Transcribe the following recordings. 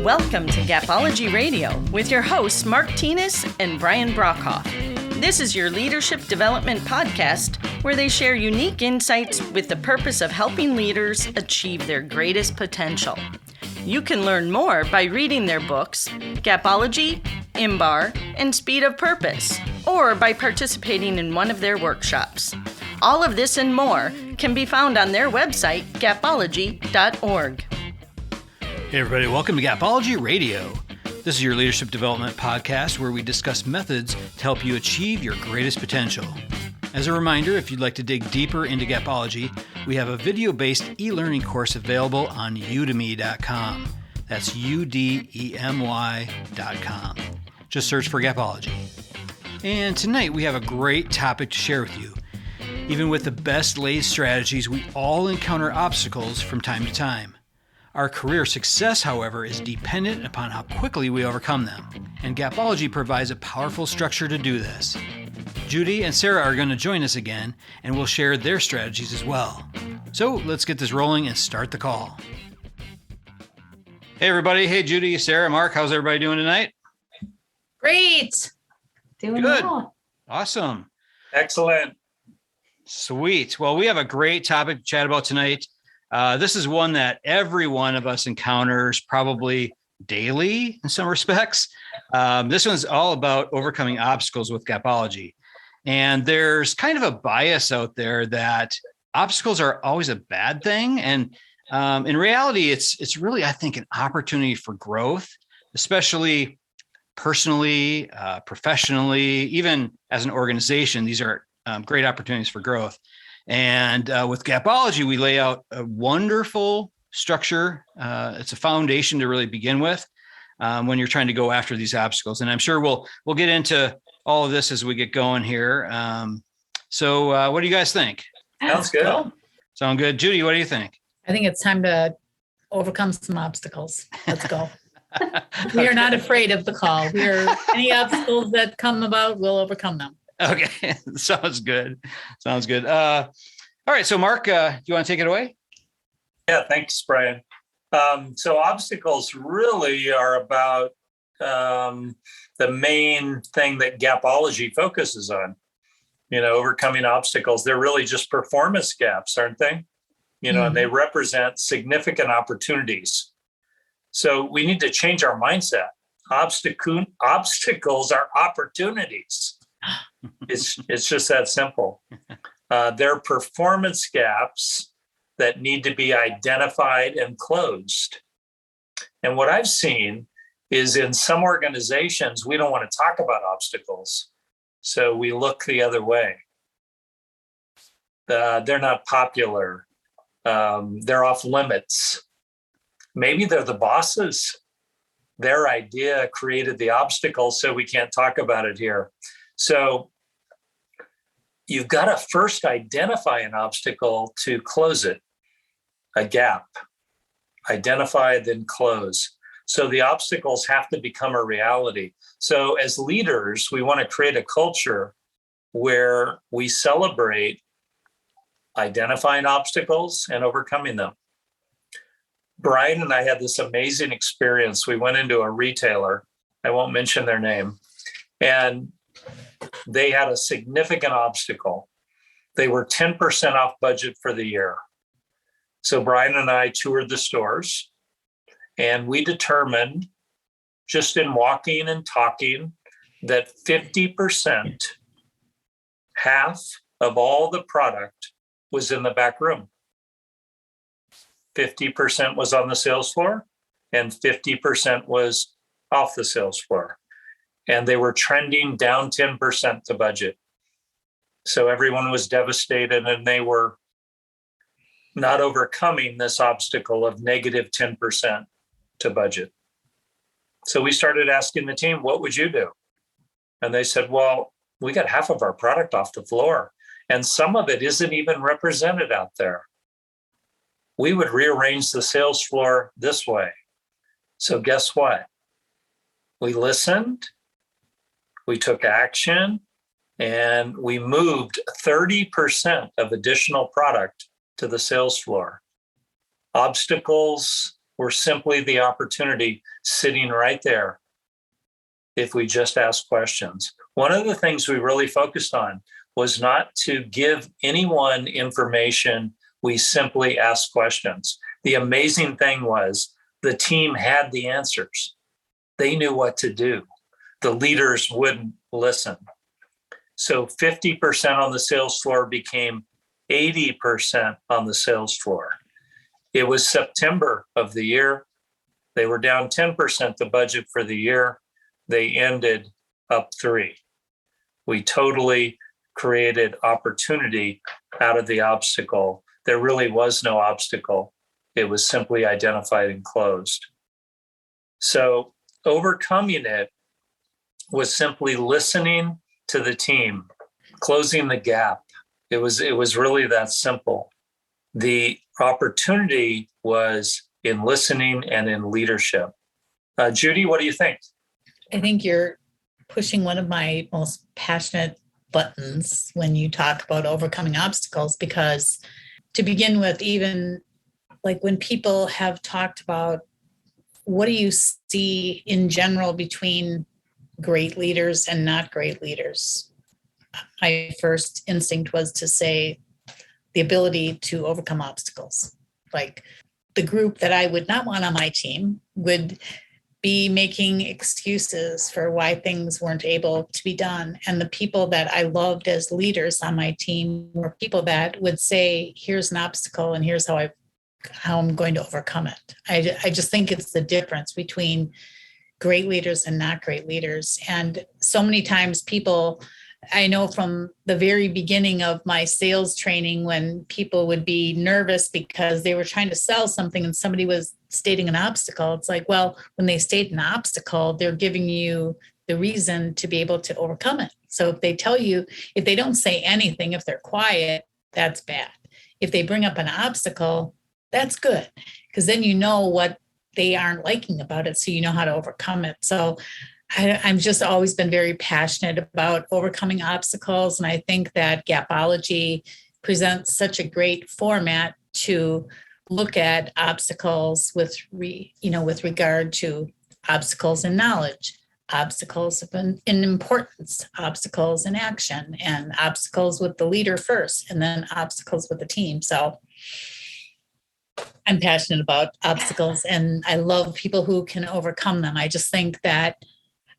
Welcome to Gapology Radio with your hosts Mark Tinas and Brian Brockhoff. This is your leadership development podcast where they share unique insights with the purpose of helping leaders achieve their greatest potential. You can learn more by reading their books, Gapology, IMBAR, and Speed of Purpose, or by participating in one of their workshops. All of this and more can be found on their website, gapology.org. Hey everybody, welcome to Gapology Radio. This is your leadership development podcast where we discuss methods to help you achieve your greatest potential. As a reminder, if you'd like to dig deeper into Gapology, we have a video-based e-learning course available on udemy.com. That's udemy.com. Just search for Gapology. And tonight we have a great topic to share with you. Even with the best laid strategies, we all encounter obstacles from time to time. Our career success, however, is dependent upon how quickly we overcome them, and Gapology provides a powerful structure to do this. Judy and Sarah are going to join us again, and will share their strategies as well. So let's get this rolling and start the call. Hey everybody, hey Judy, Sarah, Mark, how's everybody doing tonight? Great. Doing Good. well. Awesome. Excellent. Sweet. Well, we have a great topic to chat about tonight. This is one that every one of us encounters probably daily in some respects. This one's all about overcoming obstacles with Gapology. And there's kind of a bias out there that obstacles are always a bad thing. And in reality, it's really, I think, an opportunity for growth, especially personally, professionally, even as an organization. These are great opportunities for growth. And with Gapology, we lay out a wonderful structure. It's a foundation to really begin with when you're trying to go after these obstacles. And I'm sure we'll get into all of this as we get going here. So what do you guys think? Sounds good. Cool. Sound good? Judy, what do you think? I think it's time to overcome some obstacles. Let's go. We are not afraid of the call. Any obstacles that come about, we'll overcome them. Okay. Sounds good. Sounds good. All right. So Mark, do you want to take it away? Yeah, thanks, Brian. So obstacles really are about the main thing that Gapology focuses on, overcoming obstacles. They're really just performance gaps, aren't they? And they represent significant opportunities. So we need to change our mindset. Obstacles are opportunities. It's just that simple. They're performance gaps that need to be identified and closed. And what I've seen is in some organizations, we don't want to talk about obstacles. So we look the other way. They're not popular. They're off limits. Maybe they're the bosses. Their idea created the obstacle, so we can't talk about it here. So you've got to first identify an obstacle to close it, a gap. Identify, then close. So the obstacles have to become a reality. So as leaders, we want to create a culture where we celebrate identifying obstacles and overcoming them. Brian and I had this amazing experience. We went into a retailer. I won't mention their name. And they had a significant obstacle. They were 10% off budget for the year. So Brian and I toured the stores, and we determined just in walking and talking that 50%, half of all the product was in the back room. 50% was on the sales floor and 50% was off the sales floor. And they were trending down 10% to budget. So everyone was devastated, and they were not overcoming this obstacle of negative 10% to budget. So we started asking the team, what would you do? And they said, well, we got half of our product off the floor, and some of it isn't even represented out there. We would rearrange the sales floor this way. So guess what? We listened. We took action, and we moved 30% of additional product to the sales floor. Obstacles were simply the opportunity. sitting right there if we just ask questions. One of the things we really focused on was not to give anyone information. We simply asked questions. The amazing thing was the team had the answers. They knew what to do. The leaders wouldn't listen. So 50% on the sales floor became 80% on the sales floor. It was September of the year. They were down 10% the budget for the year. They ended up 3%. We totally created opportunity out of the obstacle. There really was no obstacle. It was simply identified and closed. So overcoming it was simply listening to the team, closing the gap. It was really that simple. The opportunity was in listening and in leadership. Judy, what do you think? I think you're pushing one of my most passionate buttons when you talk about overcoming obstacles, because to begin with, even like when people have talked about what do you see in general between great leaders and not great leaders, my first instinct was to say the ability to overcome obstacles. Like the group that I would not want on my team would be making excuses for why things weren't able to be done. And the people that I loved as leaders on my team were people that would say, here's an obstacle and here's how I'm going to overcome it. I just think it's the difference between great leaders and not great leaders. And so many times people, I know from the very beginning of my sales training, when people would be nervous because they were trying to sell something and somebody was stating an obstacle, it's like, well, when they state an obstacle, they're giving you the reason to be able to overcome it. So if they tell you, if they don't say anything, if they're quiet, that's bad. If they bring up an obstacle, that's good, because then you know what they aren't liking about it, so you know how to overcome it. So I'm just always been very passionate about overcoming obstacles. And I think that Gapology presents such a great format to look at obstacles with regard to obstacles in knowledge, obstacles in importance, obstacles in action, and obstacles with the leader first, and then obstacles with the team. So I'm passionate about obstacles and I love people who can overcome them. I just think that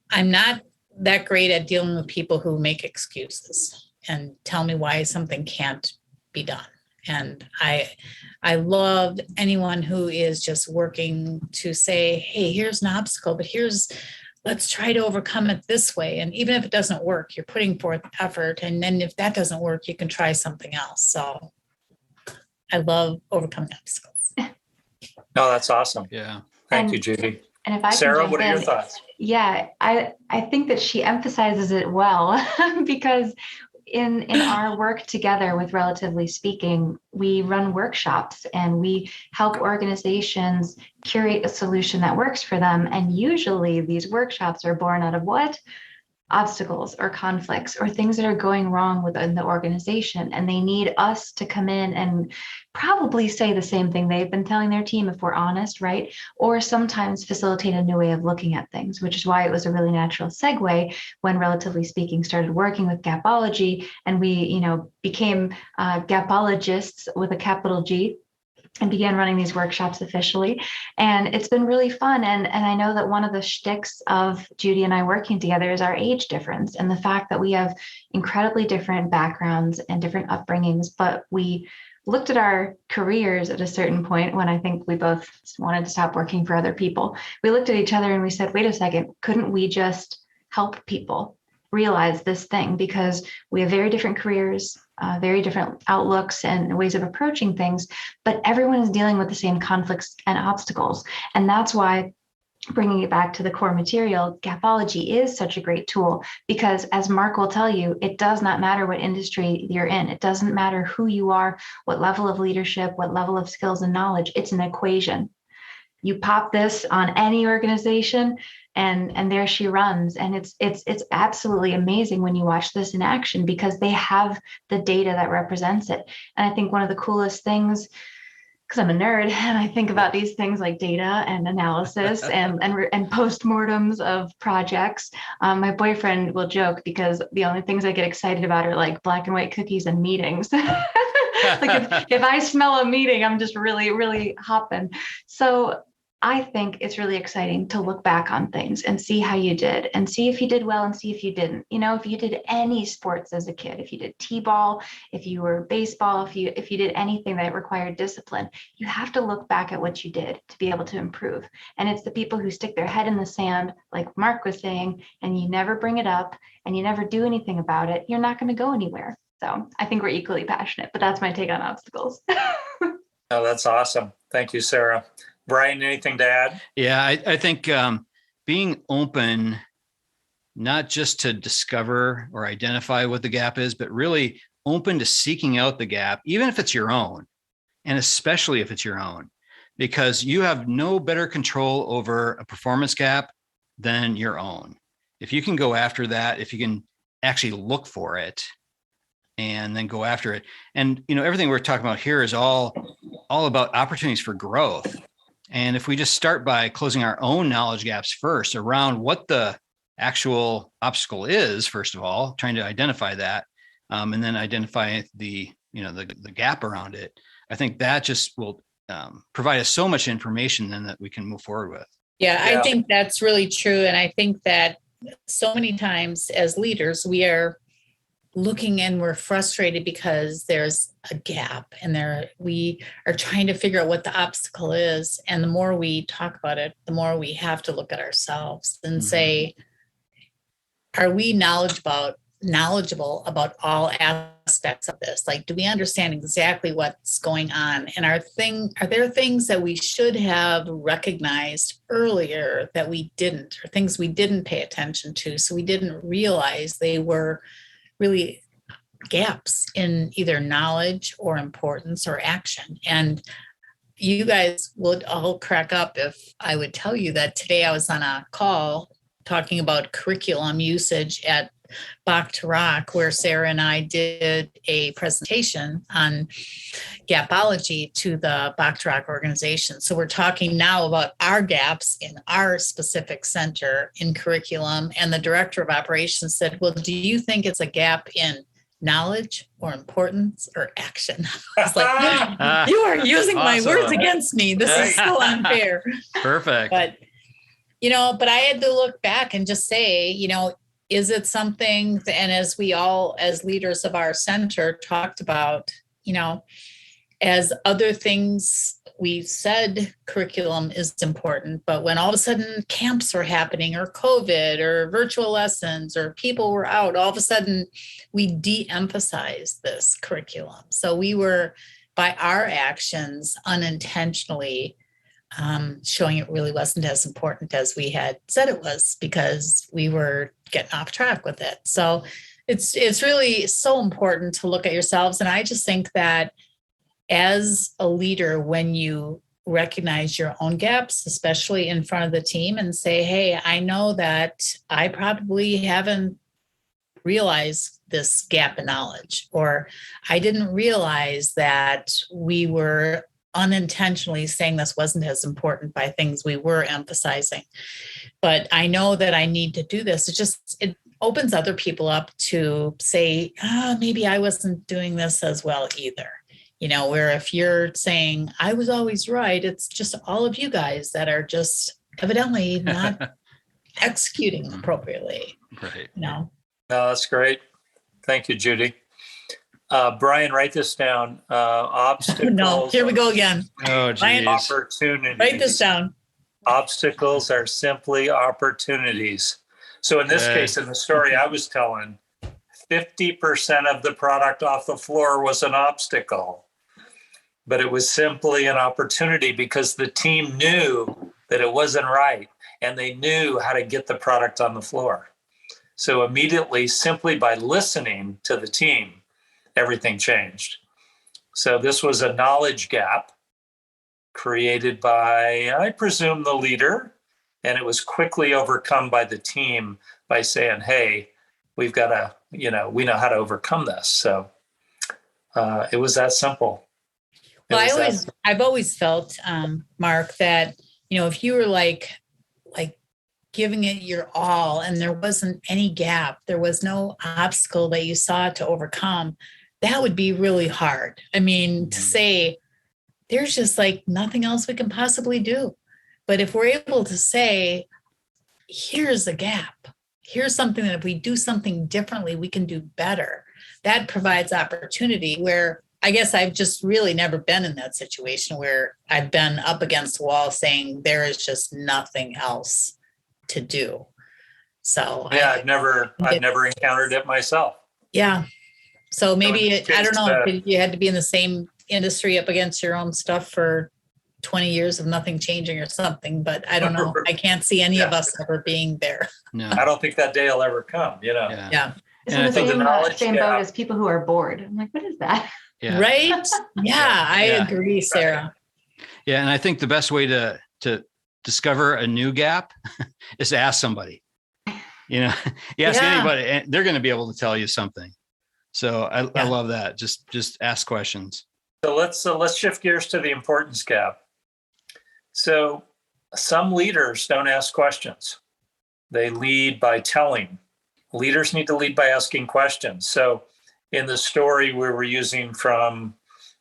I'm not that great at dealing with people who make excuses and tell me why something can't be done. And I love anyone who is just working to say, hey, here's an obstacle, but let's try to overcome it this way. And even if it doesn't work, you're putting forth effort. And then if that doesn't work, you can try something else. So I love overcoming obstacles. No, that's awesome. Yeah. Thank you, Judy. And if I Sarah, can what are your in, thoughts? Yeah, I think that she emphasizes it well because in our work together with Relatively Speaking, we run workshops and we help organizations curate a solution that works for them. And usually these workshops are born out of what? Obstacles or conflicts or things that are going wrong within the organization. And they need us to come in and probably say the same thing they've been telling their team, if we're honest, right? Or sometimes facilitate a new way of looking at things, which is why it was a really natural segue when Relatively Speaking started working with Gapology and we, became Gapologists with a capital G, and began running these workshops officially. And it's been really fun. And I know that one of the shticks of Judy and I working together is our age difference and the fact that we have incredibly different backgrounds and different upbringings, but we looked at our careers at a certain point when I think we both wanted to stop working for other people. We looked at each other and we said, wait a second, couldn't we just help people realize this thing? Because we have very different careers, very different outlooks and ways of approaching things, but everyone is dealing with the same conflicts and obstacles. And that's why, bringing it back to the core material, Gapology is such a great tool because, as Mark will tell you, it does not matter what industry you're in. It doesn't matter who you are, what level of leadership, what level of skills and knowledge. It's an equation. You pop this on any organization and there she runs. And it's absolutely amazing when you watch this in action because they have the data that represents it. And I think one of the coolest things because I'm a nerd and I think about these things like data and analysis and postmortems of projects. My boyfriend will joke because the only things I get excited about are like black and white cookies and meetings. Like if I smell a meeting, I'm just really, really hopping. So I think it's really exciting to look back on things and see how you did and see if you did well and see if you didn't. If you did any sports as a kid, if you did t-ball, if you were baseball, if you did anything that required discipline, you have to look back at what you did to be able to improve. And it's the people who stick their head in the sand, like Mark was saying, and you never bring it up and you never do anything about it, you're not going to go anywhere. So I think we're equally passionate, but that's my take on obstacles. Oh, that's awesome. Thank you, Sarah. Brian, anything to add? Yeah, I think being open, not just to discover or identify what the gap is, but really open to seeking out the gap, even if it's your own, and especially if it's your own, because you have no better control over a performance gap than your own. If you can go after that, if you can actually look for it and then go after it. And, everything we're talking about here is all about opportunities for growth. And if we just start by closing our own knowledge gaps first around what the actual obstacle is, first of all, trying to identify that, and then identify the gap around it, I think that just will provide us so much information then that we can move forward with. Yeah, I think that's really true. And I think that so many times as leaders, we are looking and we're frustrated because there's a gap and we are trying to figure out what the obstacle is. And the more we talk about it, the more we have to look at ourselves and say, are we knowledgeable about all aspects of this? Like, do we understand exactly what's going on? And are there things that we should have recognized earlier that we didn't, or things we didn't pay attention to, so we didn't realize they were really gaps in either knowledge or importance or action? And you guys would all crack up if I would tell you that today I was on a call talking about curriculum usage at Bach to Rock, where Sarah and I did a presentation on Gapology to the Bach to Rock organization. So we're talking now about our gaps in our specific center in curriculum. And the director of operations said, well, do you think it's a gap in knowledge or importance or action? I was like, you are using my words against me. This is so unfair. Perfect. But I had to look back and just say, is it something, and as we all, as leaders of our center talked about, as other things, we said curriculum is important, but when all of a sudden camps were happening or COVID or virtual lessons or people were out, all of a sudden we de-emphasized this curriculum. So we were, by our actions, unintentionally showing it really wasn't as important as we had said it was, because we were getting off track with it. So it's really so important to look at yourselves. And I just think that as a leader, when you recognize your own gaps, especially in front of the team, and say, hey, I know that I probably haven't realized this gap in knowledge, or I didn't realize that we were unintentionally saying this wasn't as important by things we were emphasizing. But I know that I need to do this. It opens other people up to say, maybe I wasn't doing this as well either. Where if you're saying I was always right, it's just all of you guys that are just evidently not executing appropriately. Right. No, that's great. Thank you, Judy. Brian, write this down. Obstacles. No, here we go again. Oh, geez. Opportunities. Write this down. Obstacles are simply opportunities. So in this case, in the story I was telling, 50% of the product off the floor was an obstacle, but it was simply an opportunity because the team knew that it wasn't right and they knew how to get the product on the floor. So immediately, simply by listening to the team, everything changed. So this was a knowledge gap created by, I presume, the leader, and it was quickly overcome by the team by saying, hey, we've got to, we know how to overcome this. So it was that simple. Well, I've always felt, Mark, that, if you were like giving it your all and there wasn't any gap, there was no obstacle that you saw to overcome, that would be really hard. I mean, to say there's just like nothing else we can possibly do. But if we're able to say, here's a gap, here's something that if we do something differently, we can do better, that provides opportunity. Where I guess I've just really never been in that situation where I've been up against the wall saying there is just nothing else to do. So yeah, I've never encountered it myself. Yeah. So maybe I don't know if you had to be in the same industry up against your own stuff for 20 years of nothing changing or something, but I don't know. I can't see any of us ever being there. No. I don't think that day will ever come, Yeah. It's in the same boat as people who are bored. I'm like, what is that? Yeah. Right? Yeah, I agree, Sarah. Yeah, and I think the best way to discover a new gap is to ask somebody. You ask anybody, and they're going to be able to tell you something. So I love that. Just ask questions. So let's shift gears to the importance gap. So some leaders don't ask questions. They lead by telling. Leaders need to lead by asking questions. So in the story we were using from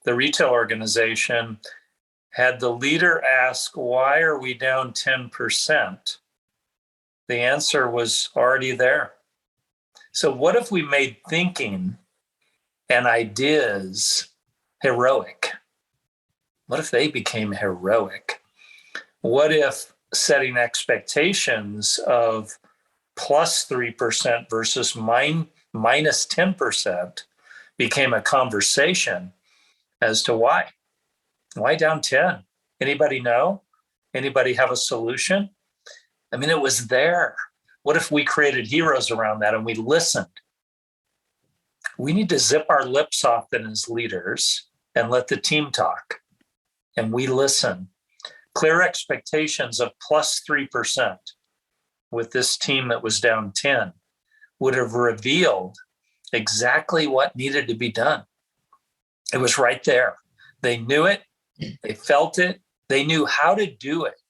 the retail organization, had the leader ask, why are we down 10%? The answer was already there. So what if we made thinking and ideas heroic? What if they became heroic? What if setting expectations of plus 3% versus minus 10% became a conversation as to why? Why down 10? Anybody know? Anybody have a solution? I mean, it was there. What if we created heroes around that and we listened? We need to zip our lips off then as leaders and let the team talk. And we listen. Clear expectations of plus 3% with this team that was down 10 would have revealed exactly what needed to be done. It was right there. They knew it. They felt it. They knew how to do it.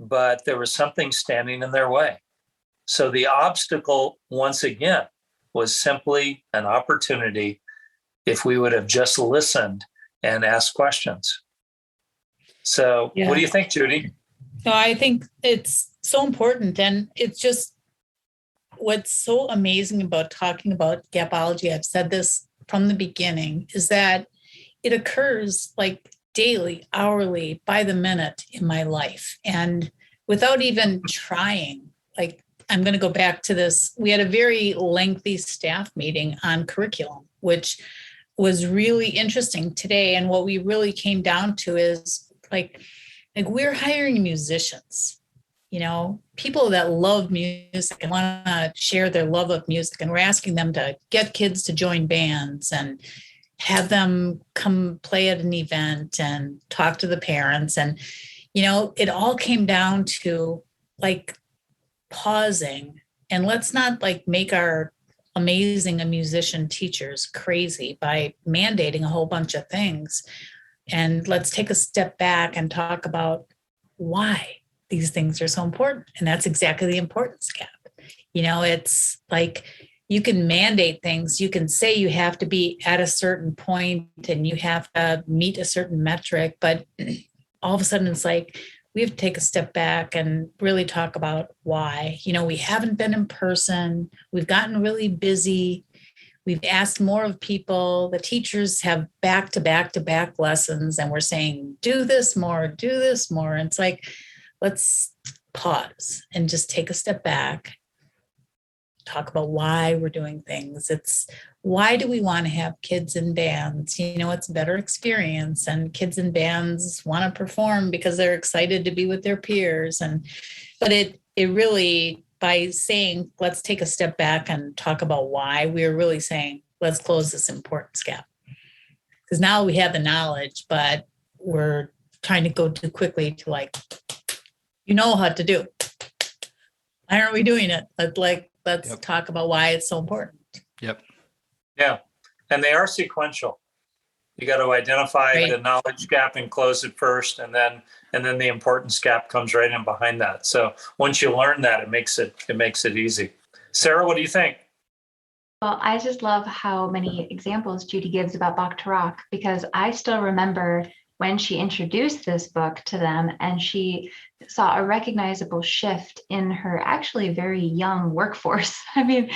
But there was something standing in their way. So the obstacle, once again, was simply an opportunity if we would have just listened and asked questions. So what do you think, Judy? No, I think it's so important. And it's just what's so amazing about talking about Gapology, I've said this from the beginning, is that it occurs like daily, hourly, by the minute in my life. And without even trying, like, I'm going to go back to this. We had a very lengthy staff meeting on curriculum, which was really interesting today. And what we really came down to is like we're hiring musicians, people that love music and want to share their love of music. And we're asking them to get kids to join bands and have them come play at an event and talk to the parents. And, it all came down to like pausing, and let's not like make our amazing musician teachers crazy by mandating a whole bunch of things. And let's take a step back and talk about why these things are so important. And that's exactly the importance gap. It's like you can mandate things. You can say you have to be at a certain point and you have to meet a certain metric, but all of a sudden it's like we have to take a step back and really talk about why. We haven't been in person. We've gotten really busy. We've asked more of people. The teachers have back to back lessons, and we're saying, do this more. And it's like, let's pause and just take a step back, talk about why we're doing things. It's why do we want to have kids in bands? It's a better experience, and kids in bands want to perform because they're excited to be with their peers. But it really, by saying, let's take a step back and talk about why, we're really saying, let's close this importance gap. Because now we have the knowledge, but we're trying to go too quickly to like, how to do. Why aren't we doing it? Let's talk about why it's so important. Yep. Yeah. And they are sequential. You got to identify Right. the knowledge gap and close it first, and then the importance gap comes right in behind that. So once you learn that, it makes it easy. Sarah, what do you think? Well, I just love how many examples Judy gives about Bach to Rock, because I still remember when she introduced this book to them and she saw a recognizable shift in her actually very young workforce. I mean,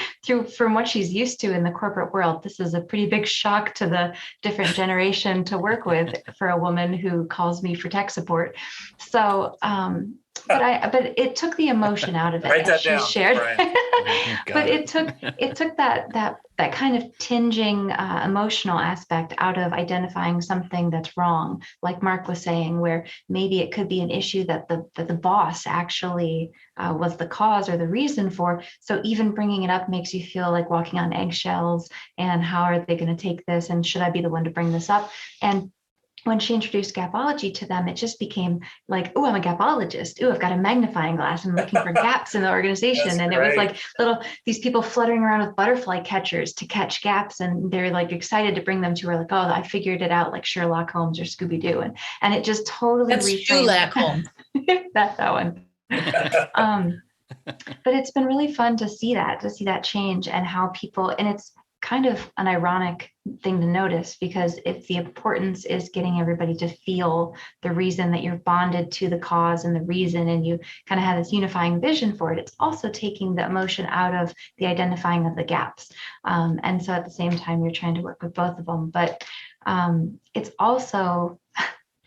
from what she's used to in the corporate world, this is a pretty big shock to the different generation to work with for a woman who calls me for tech support. So, but it took the emotion out of it. Write that she down, shared. Got But it took that kind of tinging emotional aspect out of identifying something that's wrong, like Mark was saying, where maybe it could be an issue that the boss actually was the cause or the reason for. So even bringing it up makes you feel like walking on eggshells, and how are they going to take this, and should I be the one to bring this up? And when she introduced Gapology to them, it just became like, oh, I'm a gapologist. Oh, I've got a magnifying glass. I'm looking for gaps in the organization. That's and great. It was like these people fluttering around with butterfly catchers to catch gaps. And they're like excited to bring them to her, like, oh, I figured it out, like Sherlock Holmes or Scooby-Doo. And it just totally That's reframed Sherlock Holmes. that one. But it's been really fun to see that change, and how people, and it's kind of an ironic thing to notice, because if the importance is getting everybody to feel the reason that you're bonded to the cause and the reason, and you kind of have this unifying vision for it, it's also taking the emotion out of the identifying of the gaps. And so at the same time, you're trying to work with both of them. But it's also,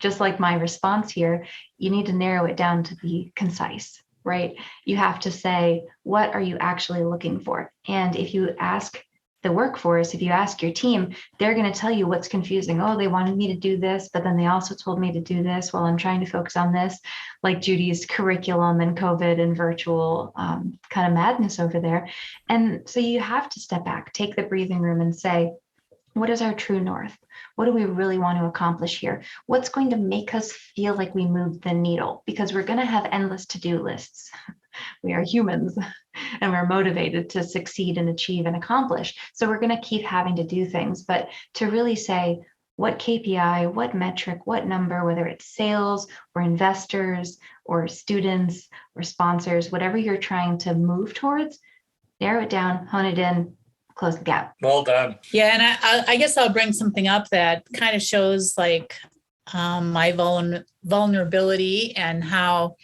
just like my response here, you need to narrow it down to be concise, right? You have to say, what are you actually looking for? And if you ask the workforce, if you ask your team, they're going to tell you what's confusing. Oh, they wanted me to do this, but then they also told me to do this while I'm trying to focus on this, like Judy's curriculum and COVID and virtual kind of madness over there. And so you have to step back, take the breathing room and say, what is our true north? What do we really want to accomplish here? What's going to make us feel like we moved the needle? Because we're going to have endless to-do lists. We are humans, and we're motivated to succeed and achieve and accomplish. So we're going to keep having to do things, but to really say what KPI, what metric, what number, whether it's sales or investors or students or sponsors, whatever you're trying to move towards, narrow it down, hone it in, close the gap. Well done. Yeah, and I guess I'll bring something up that kind of shows like my vulnerability, and how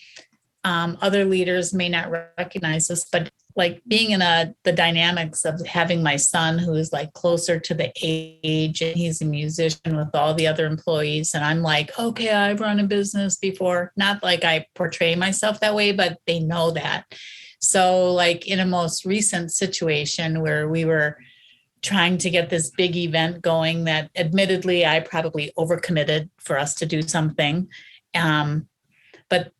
other leaders may not recognize this, but like being in the dynamics of having my son, who is like closer to the age, and he's a musician with all the other employees. And I'm like, okay, I've run a business before. Not like I portray myself that way, but they know that. So like in a most recent situation where we were trying to get this big event going, that admittedly I probably overcommitted for us to do something. But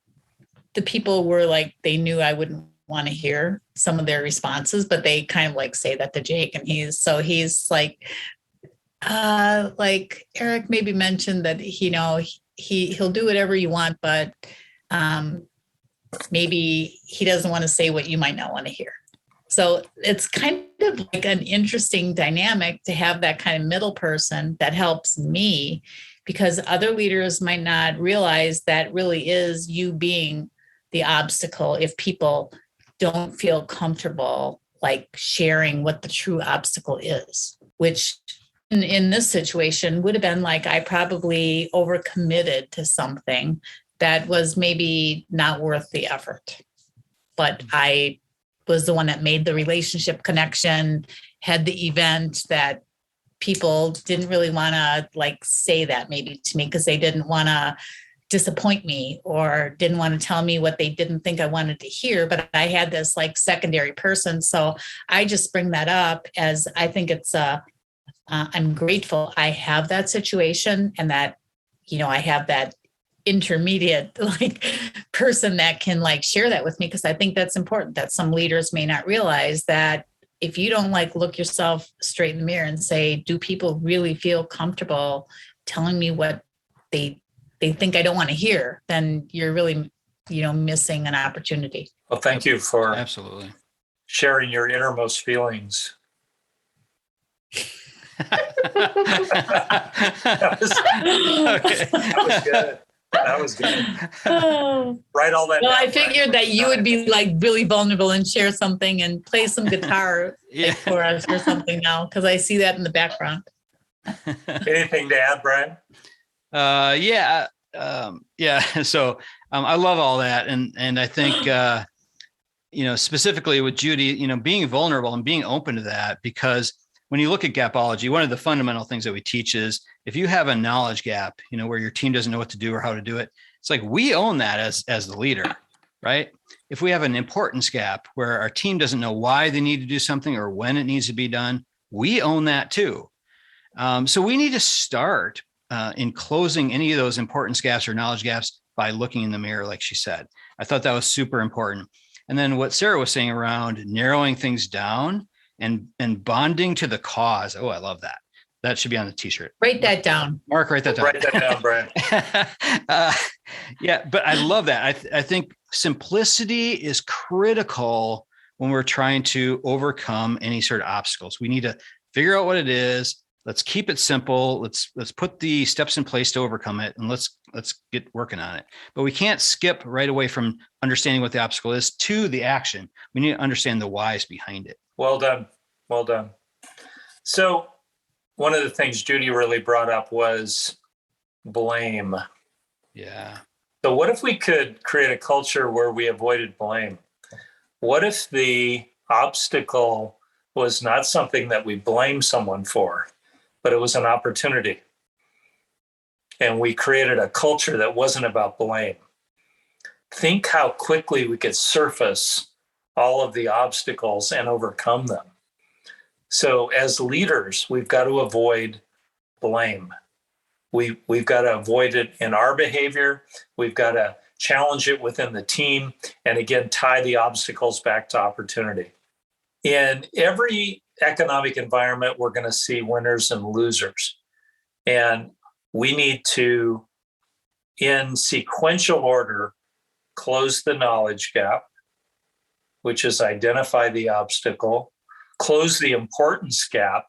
the people were like, they knew I wouldn't want to hear some of their responses, but they kind of like say that to Jake. And he's like Eric maybe mentioned that, he'll do whatever you want, but maybe he doesn't want to say what you might not want to hear. So it's kind of like an interesting dynamic to have that kind of middle person that helps me, because other leaders might not realize that really is you being the obstacle if people don't feel comfortable like sharing what the true obstacle is, which in this situation would have been like I probably overcommitted to something that was maybe not worth the effort. But I was the one that made the relationship connection, had the event that people didn't really want to like say that maybe to me because they didn't want to disappoint me or didn't want to tell me what they didn't think I wanted to hear. But I had this like secondary person. So I just bring that up as I think it's I'm grateful I have that situation, and that, I have that intermediate like person that can like share that with me, because I think that's important, that some leaders may not realize that if you don't like look yourself straight in the mirror and say, do people really feel comfortable telling me what they think I don't want to hear, then you're really, missing an opportunity. Well, thank you for absolutely sharing your innermost feelings. Okay. That was good. That was good. Oh. Write all that Well, down, I Brian. figured that you would be like really vulnerable and share something and play some guitar Yeah. like, for us or something now, because I see that in the background. Anything to add, Brian? Yeah. So I love all that. And I think, specifically with Judy, being vulnerable and being open to that, because when you look at Gapology, one of the fundamental things that we teach is if you have a knowledge gap, where your team doesn't know what to do or how to do it, it's like we own that as the leader, right? If we have an importance gap where our team doesn't know why they need to do something or when it needs to be done, we own that too. So we need to start in closing any of those importance gaps or knowledge gaps by looking in the mirror, like she said. I thought that was super important. And then what Sarah was saying around narrowing things down and bonding to the cause. Oh, I love that. That should be on the t-shirt. Write that down. Mark, write that down. Write that down, Brian. Yeah, but I love that. I think simplicity is critical when we're trying to overcome any sort of obstacles. We need to figure out what it is. Let's keep it simple. Let's put the steps in place to overcome it, and let's get working on it. But we can't skip right away from understanding what the obstacle is to the action. We need to understand the whys behind it. Well done. Well done. So one of the things Judy really brought up was blame. Yeah. So what if we could create a culture where we avoided blame? What if the obstacle was not something that we blame someone for, but it was an opportunity? And we created a culture that wasn't about blame. Think how quickly we could surface all of the obstacles and overcome them. So as leaders, we've got to avoid blame. We've got to avoid it in our behavior. We've got to challenge it within the team. And again, tie the obstacles back to opportunity. In every economic environment, we're going to see winners and losers. And we need to, in sequential order, close the knowledge gap, which is identify the obstacle, close the importance gap,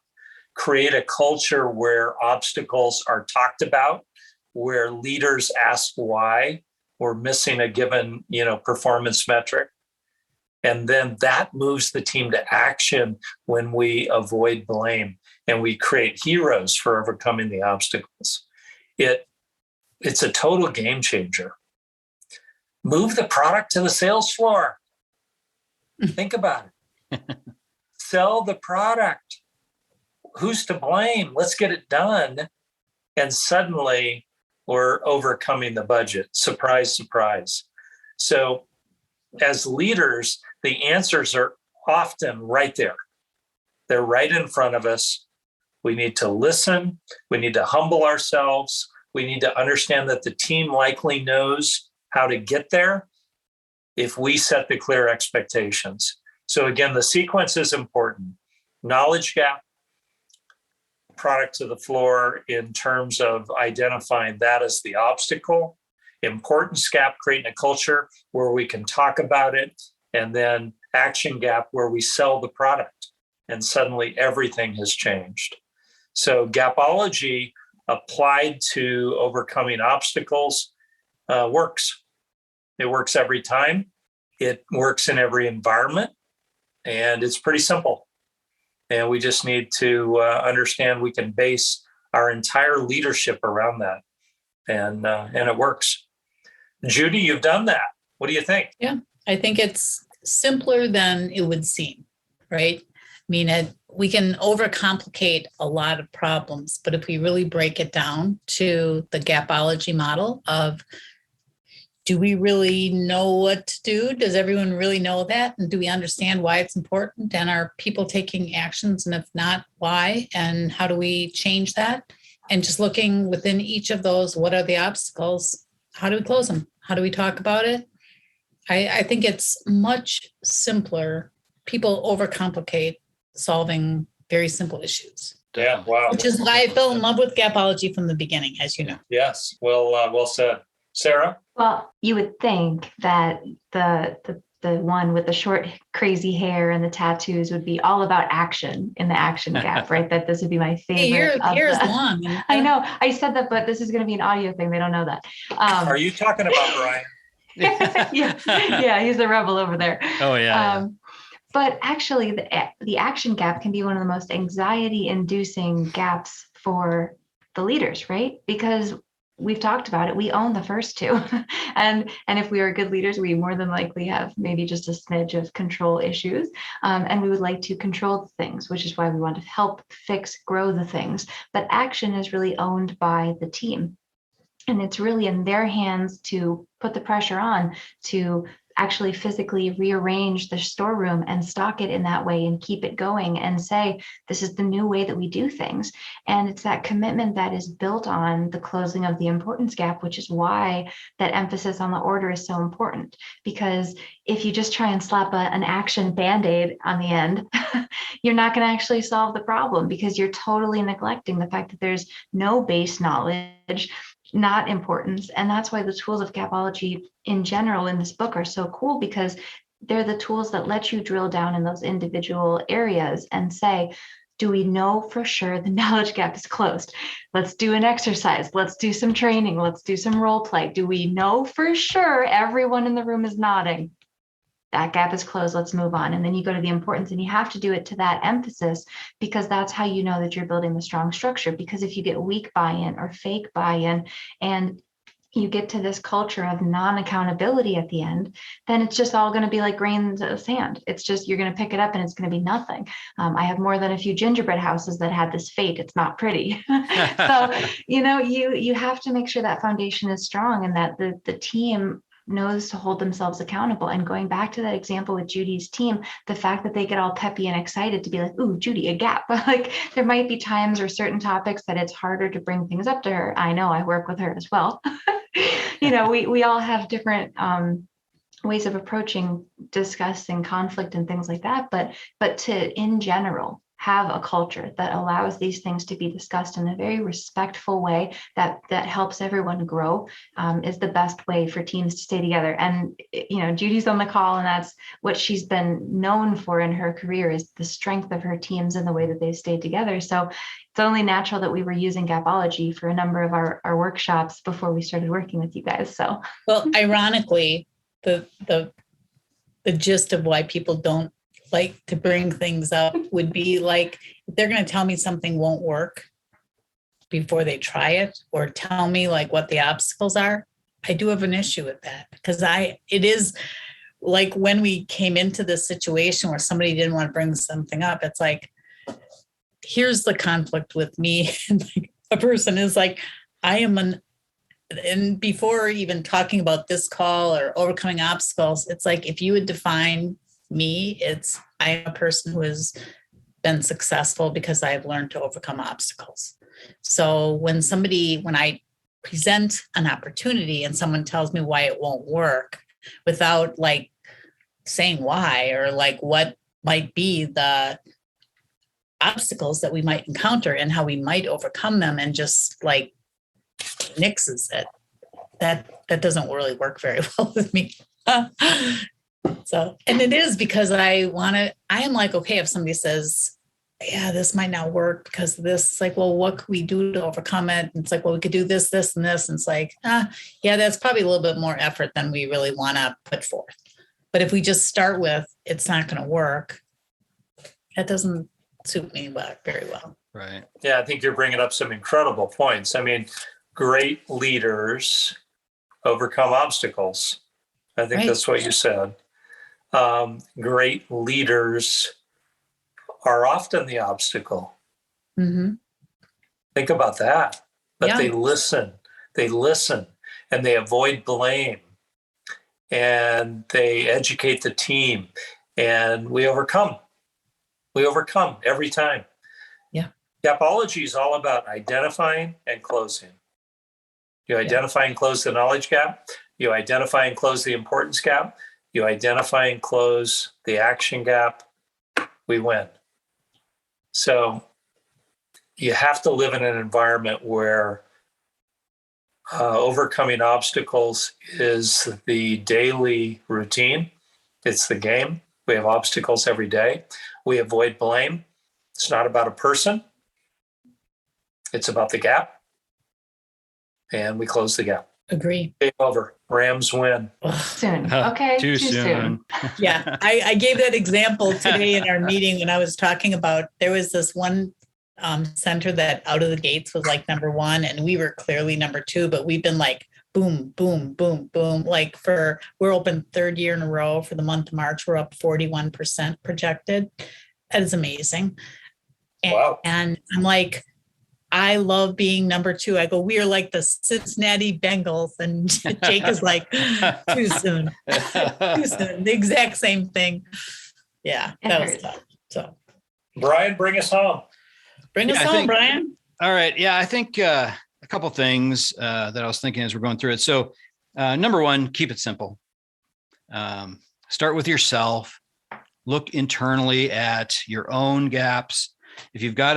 create a culture where obstacles are talked about, where leaders ask why we're missing a given, performance metric. And then that moves the team to action when we avoid blame and we create heroes for overcoming the obstacles. It's a total game changer. Move the product to the sales floor. Think about it. Sell the product. Who's to blame? Let's get it done. And suddenly we're overcoming the budget. Surprise, surprise. So as leaders, the answers are often right there. They're right in front of us. We need to listen. We need to humble ourselves. We need to understand that the team likely knows how to get there if we set the clear expectations. So again, the sequence is important. Knowledge gap, product to the floor in terms of identifying that as the obstacle. Importance gap, creating a culture where we can talk about it. And then action gap, where we sell the product. And suddenly everything has changed. So Gapology applied to overcoming obstacles works. It works every time. It works in every environment. And it's pretty simple. And we just need to understand we can base our entire leadership around that. And it works. Judy, you've done that. What do you think? Yeah, I think it's simpler than it would seem, right? I mean, we can overcomplicate a lot of problems, but if we really break it down to the Gapology model of, do we really know what to do? Does everyone really know that? And do we understand why it's important? And are people taking actions? And if not, why? And how do we change that? And just looking within each of those, what are the obstacles? How do we close them? How do we talk about it? I think it's much simpler. People overcomplicate solving very simple issues. Yeah, wow. Which is why I fell in love with Gapology from the beginning, as you know. Yes, well said. Sarah? Well, you would think that the the one with the short, crazy hair and the tattoos would be all about action in the action gap, right? That this would be my favorite. Hey, hair is long. I know. I said that, but this is going to be an audio thing. They don't know that. Are you talking about Brian? yeah, he's the rebel over there. Oh yeah. But actually, the action gap can be one of the most anxiety-inducing gaps for the leaders, right? Because we've talked about it. We own the first two. and if we are good leaders, we more than likely have maybe just a smidge of control issues. And we would like to control things, which is why we want to help fix, grow the things. But action is really owned by the team. And it's really in their hands to put the pressure on to actually physically rearrange the storeroom and stock it in that way and keep it going and say, this is the new way that we do things. And it's that commitment that is built on the closing of the importance gap, which is why that emphasis on the order is so important. Because if you just try and slap an action Band-Aid on the end, you're not going to actually solve the problem because you're totally neglecting the fact that there's no base knowledge, not importance. And that's why the tools of Gapology in general in this book are so cool, because they're the tools that let you drill down in those individual areas and say, do we know for sure the knowledge gap is closed? Let's do an exercise. Let's do some training. Let's do some role play. Do we know for sure everyone in the room is nodding? That gap is closed, let's move on. And then you go to the importance, and you have to do it to that emphasis, because that's how you know that you're building the strong structure. Because if you get weak buy-in or fake buy-in, and you get to this culture of non-accountability at the end, then it's just all going to be like grains of sand. It's just, you're going to pick it up and it's going to be nothing. I have more than a few gingerbread houses that had this fate. It's not pretty. So, you have to make sure that foundation is strong and that the team knows to hold themselves accountable. And going back to that example with Judy's team, the fact that they get all peppy and excited to be like, ooh, Judy, a gap. Like there might be times or certain topics that it's harder to bring things up to her. I know, I work with her as well. We all have different ways of approaching discussing conflict and things like that. But to, in general, have a culture that allows these things to be discussed in a very respectful way that helps everyone grow is the best way for teams to stay together. And Judy's on the call, and that's what she's been known for in her career, is the strength of her teams and the way that they stayed together. So it's only natural that we were using Gapology for a number of our workshops before we started working with you guys. So, well, ironically, the gist of why people don't like to bring things up would be like, if they're going to tell me something won't work before they try it, or tell me like what the obstacles are, I do have an issue with that, because it is like when we came into this situation where somebody didn't want to bring something up, it's like, here's the conflict with me. And like, a person is like, and before even talking about this call or overcoming obstacles, it's like, if you would define me, I'm a person who has been successful because I've learned to overcome obstacles. So when I present an opportunity and someone tells me why it won't work without like saying why, or like what might be the obstacles that we might encounter and how we might overcome them, and just like nixes it, that doesn't really work very well with me. So, and it is because I am like, okay, if somebody says, yeah, this might not work because of this, it's like, well, what could we do to overcome it? And it's like, well, we could do this, this, and this. And it's like, yeah, that's probably a little bit more effort than we really want to put forth. But if we just start with, it's not going to work, that doesn't suit me very well. Right. Yeah, I think you're bringing up some incredible points. I mean, great leaders overcome obstacles. I think that's what you said. Great leaders are often the obstacle. Mm-hmm. Think about that. But Yeah. they listen, and they avoid blame, and they educate the team, and we overcome every time. Yeah. Gapology is all about identifying and closing. You identify and close the knowledge gap. You identify and close the importance gap. You identify and close the action gap, we win. So you have to live in an environment where overcoming obstacles is the daily routine. It's the game. We have obstacles every day. We avoid blame. It's not about a person. It's about the gap. And we close the gap. Agree. Game over. Rams win. Soon. Okay. Too soon. Yeah. I gave that example today in our meeting when I was talking about, there was this one center that out of the gates was like number one, and we were clearly number two, but we've been like boom, boom, boom, boom. Like we're open third year in a row. For the month of March, we're up 41% projected. That is amazing. Wow. And I'm like, I love being number two. I go, we are like the Cincinnati Bengals. And Jake is like, too soon. Too soon. The exact same thing. Yeah, that was tough. So, Brian, bring us home. Bring us home, Brian. All right. Yeah, I think a couple things that I was thinking as we're going through it. So, number one, keep it simple. Start with yourself. Look internally at your own gaps. If you've got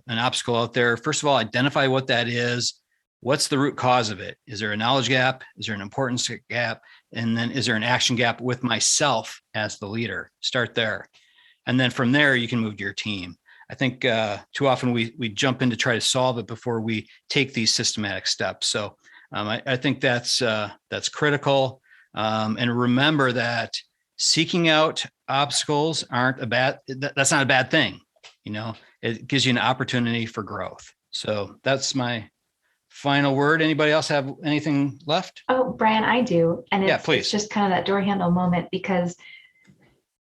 an obstacle out there, first of all, identify what that is. What's the root cause of it? Is there a knowledge gap? Is there an importance gap? And then is there an action gap with myself as the leader? Start there. And then from there, you can move to your team. I think too often we jump in to try to solve it before we take these systematic steps. So I think that's critical. And remember that seeking out obstacles that's not a bad thing. It gives you an opportunity for growth. So that's my final word. Anybody else have anything left? Oh, Brian, I do. And please. It's just kind of that door handle moment, because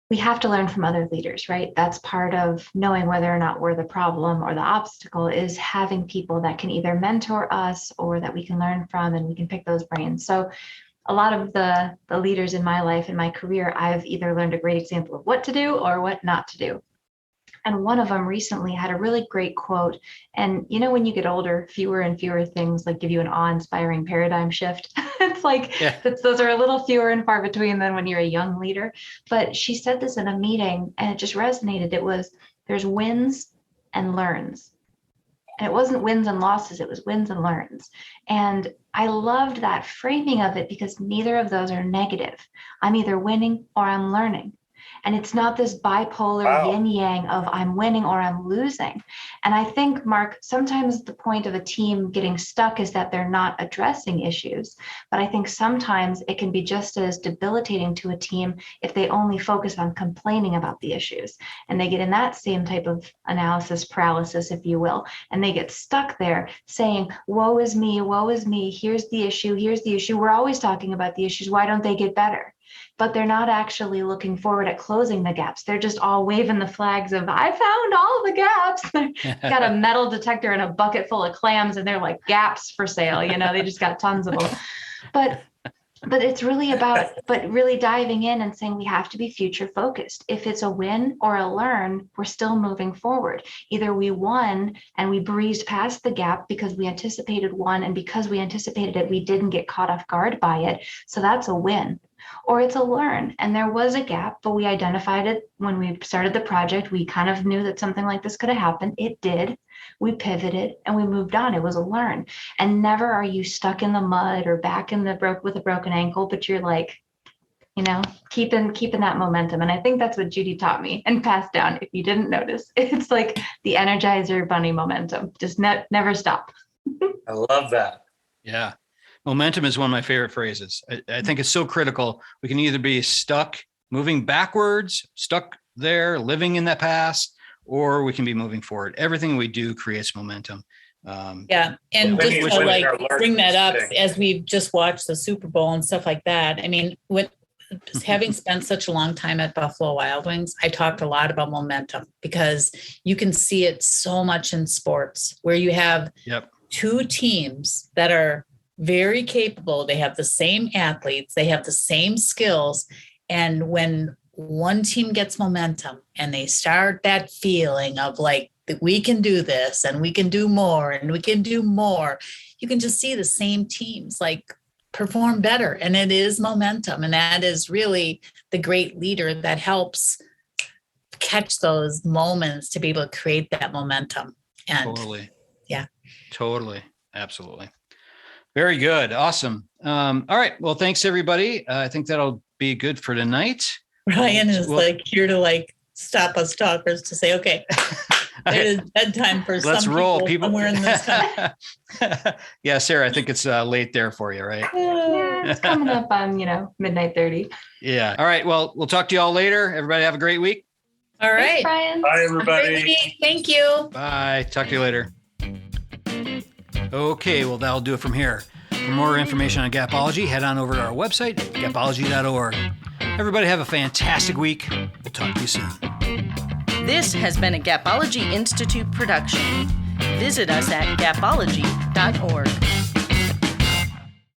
we have to learn from other leaders, right? That's part of knowing whether or not we're the problem or the obstacle, is having people that can either mentor us or that we can learn from, and we can pick those brains. So a lot of the leaders in my life, in my career, I've either learned a great example of what to do or what not to do. And one of them recently had a really great quote. And when you get older, fewer and fewer things like give you an awe-inspiring paradigm shift. It's like, those are a little fewer and far between than when you're a young leader. But she said this in a meeting and it just resonated. It was, there's wins and learns. And it wasn't wins and losses, it was wins and learns. And I loved that framing of it, because neither of those are negative. I'm either winning or I'm learning. And it's not this bipolar yin yang of I'm winning or I'm losing. And I think, Mark, sometimes the point of a team getting stuck is that they're not addressing issues. But I think sometimes it can be just as debilitating to a team if they only focus on complaining about the issues. And they get in that same type of analysis paralysis, if you will. And they get stuck there saying, woe is me, here's the issue, We're always talking about the issues. Why don't they get better? But they're not actually looking forward at closing the gaps. They're just all waving the flags of, I found all the gaps. Got a metal detector and a bucket full of clams, and they're like, gaps for sale. They just got tons of them. But it's really about, really diving in and saying we have to be future focused. If it's a win or a learn, we're still moving forward. Either we won and we breezed past the gap because we anticipated one, and because we anticipated it, we didn't get caught off guard by it. So that's a win. Or it's a learn, and there was a gap, but we identified it when we started the project. We kind of knew that something like this could have happened. It did. We pivoted and we moved on. It was a learn. And never are you stuck in the mud or back in with a broken ankle, but you're like, keeping that momentum. And I think that's what Judy taught me and passed down. If you didn't notice, it's like the Energizer Bunny momentum. Just never stop. I love that. Yeah. Momentum is one of my favorite phrases. I think it's so critical. We can either be stuck moving backwards, stuck there, living in that past, or we can be moving forward. Everything we do creates momentum. And just to bring that up, as we've just watched the Super Bowl and stuff like that. I mean, having spent such a long time at Buffalo Wild Wings, I talked a lot about momentum, because you can see it so much in sports where you have two teams that are very capable. They have the same athletes, they have the same skills. And when one team gets momentum and they start that feeling of like, we can do this and we can do more and we can do more, you can just see the same teams like perform better. And it is momentum. And that is really the great leader that helps catch those moments to be able to create that momentum. And totally. Yeah. Totally. Absolutely. Very good. Awesome. All right. Well, thanks everybody. I think that'll be good for tonight. Brian is Well- like here to like stop us talkers to say, okay, it is bedtime for Let's some roll, people somewhere in this country. Yeah, Sarah, I think it's late there for you, right? Yeah, it's coming up on, midnight 30. Yeah. All right. Well, we'll talk to you all later. Everybody have a great week. All Thanks, right. Brian. Bye, Great everybody. week. Thank you. Bye. Talk to you later. Okay, well, that'll do it from here. For more information on Gapology, head on over to our website, gapology.org. Everybody have a fantastic week. We'll talk to you soon. This has been a Gapology Institute production. Visit us at gapology.org.